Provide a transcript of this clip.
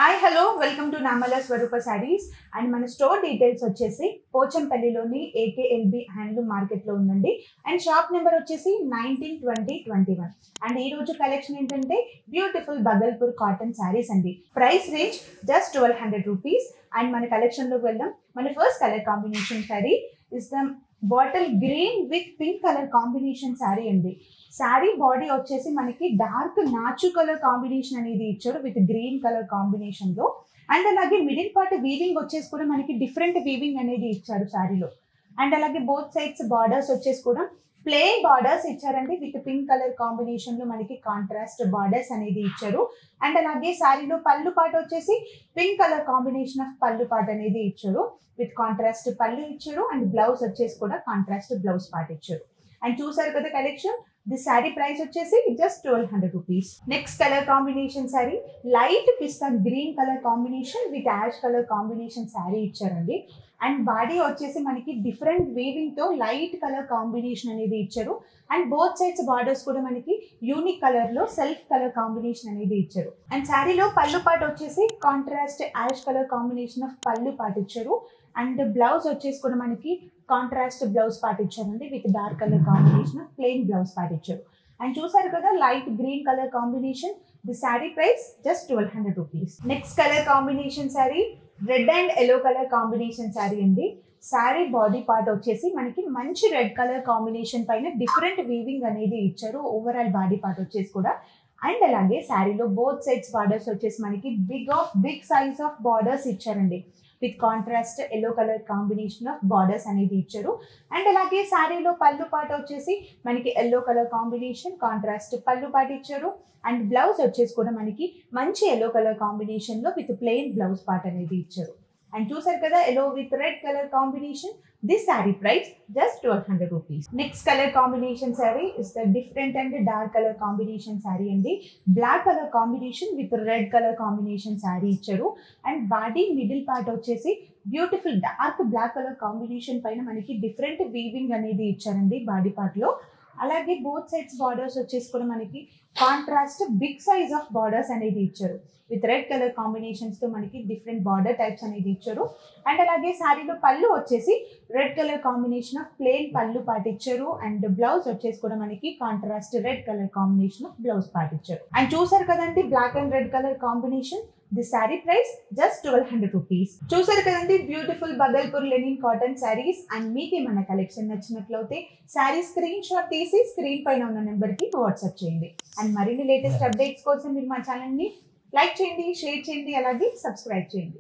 Hi hello welcome to Namala Swaroopa sarees and మన store details వచ్చేసి పోచంపల్లిలోని ఏకేఎల్బి హ్యాండ్లూమ్ మార్కెట్లో ఉందండి. అండ్ షాప్ నెంబర్ వచ్చేసి 192021. అండ్ ఈ రోజు కలెక్షన్ ఏంటంటే బ్యూటిఫుల్ బగల్పూర్ కాటన్ శారీస్ అండి. Price range just 1200 rupees. And మన కలెక్షన్లోకి వెళ్దాం. మన first colour combination sari is the bottle green with pink colour combination sari అండి. శారీ బాడీ వచ్చేసి మనకి డార్క్ నాచు కలర్ కాంబినేషన్ అనేది ఇచ్చారు విత్ గ్రీన్ కలర్ కాంబినేషన్ లో. అండ్ అలాగే మిడిల్ పార్ట్ వీవింగ్ వచ్చేసి కూడా మనకి డిఫరెంట్ వీవింగ్ అనేది ఇచ్చారు శారీలో. అండ్ అలాగే బోత్ సైడ్స్ బార్డర్స్ వచ్చేసి కూడా ప్లెయిన్ బార్డర్స్ ఇచ్చారండి విత్ పింక్ కలర్ కాంబినేషన్ లో మనకి కాంట్రాస్ట్ బార్డర్స్ అనేది ఇచ్చారు. అండ్ అలాగే శారీలో పళ్ళు పాట వచ్చేసి పింక్ కలర్ కాంబినేషన్ ఆఫ్ పళ్ళు పాట అనేది ఇచ్చారు విత్ కాంట్రాస్ట్ పళ్ళు ఇచ్చారు. అండ్ బ్లౌజ్ వచ్చేసి కూడా కాంట్రాస్ట్ బ్లౌజ్ పాట ఇచ్చారు. అండ్ చూసారు కదా కలెక్షన్. దిస్ శారీ ప్రైస్ వచ్చేసి just 1200 rupees. Next colour combination saree light pista green colour combination with ash colour combination saree ఇచ్చారండి. అండ్ బాడీ వచ్చేసి మనకి డిఫరెంట్ వీవింగ్ తో లైట్ కలర్ కాంబినేషన్ అనేది ఇచ్చారు. అండ్ బోత్ సైడ్స్ బార్డర్స్ కూడా మనకి యూనిక్ కలర్ లో సెల్ఫ్ కలర్ కాంబినేషన్ అనేది ఇచ్చారు. అండ్ శారీలో పళ్ళు పాట వచ్చేసి contrast ash colour combination of పళ్ళు పాట ఇచ్చారు. అండ్ బ్లౌజ్ వచ్చేసి కూడా మనకి కాంట్రాస్ట్ బ్లౌజ్ పార్ట్ ఇచ్చారండి with dark colour combination plain blouse part ఇచ్చారు. అండ్ చూసారు కదా light green colour combination. The saree price just 1200 rupees. Next colour combination sari red and yellow colour combination sari అండి. శారీ బాడీ పార్ట్ వచ్చేసి మనకి మంచి రెడ్ కలర్ కాంబినేషన్ పైన different weaving అనేది ఇచ్చారు ఓవరాల్ బాడీ పార్ట్ వచ్చేసి కూడా. అండ్ అలాగే శారీలో బోత్ సైడ్స్ బార్డర్స్ వచ్చేసి మనకి బిగ్ సైజ్ ఆఫ్ బార్డర్స్ ఇచ్చారండి with contrast yellow colour combination of borders అనేది ఇచ్చారు. అండ్ అలాగే శారీలో పళ్ళు పాట వచ్చేసి మనకి ఎల్లో కలర్ కాంబినేషన్ కాంట్రాస్ట్ పళ్ళు పాట ఇచ్చారు. అండ్ బ్లౌజ్ వచ్చేసి కూడా మనకి మంచి ఎల్లో కలర్ కాంబినేషన్ లో విత్ ప్లెయిన్ బ్లౌజ్ పాట అనేది ఇచ్చారు. అండ్ చూసారు కదా yellow with red colour combination. This sari price just 1200 rupees. Next colour combination sari is the different and dark colour combination sari అండి. Black colour combination with red colour combination sari ఇచ్చారు. And body middle part వచ్చేసి beautiful dark black colour combination పైన మనకి different weaving అనేది ఇచ్చారండి body part లో. అలాగే both sides borders వచ్చేసి కూడా మనకి contrast big size of borders అనేది ఇచ్చారు విత్ రెడ్ కలర్ కాంబినేషన్స్ తో మనకి డిఫరెంట్ బార్డర్ టైప్స్ అనేది ఇచ్చారు. అండ్ అలాగే శారీలో పళ్ళు వచ్చేసి red colour combination of plain పళ్ళు పార్ట్ ఇచ్చారు. అండ్ బ్లౌజ్ వచ్చేసి కూడా మనకి contrast red colour combination of blouse part ఇచ్చారు. అండ్ చూసారు కదండి black and red colour combination. The saree price just 1200 rupees. చూసారు కదండి beautiful Bhagalpur linen cotton sarees. And మీకు ఏమైనా కలెక్షన్ నచ్చినట్లయితే శారీ స్క్రీన్ షాట్ తీసి స్క్రీన్ పైన ఉన్న నెంబర్ కి వాట్సాప్ చేయండి. అండ్ మరిన్ని లేటెస్ట్ అప్డేట్స్ కోసం మీరు మా ఛానల్ ని లైక్ చేయండి, షేర్ చేయండి, అలాగే సబ్స్క్రైబ్ చేయండి.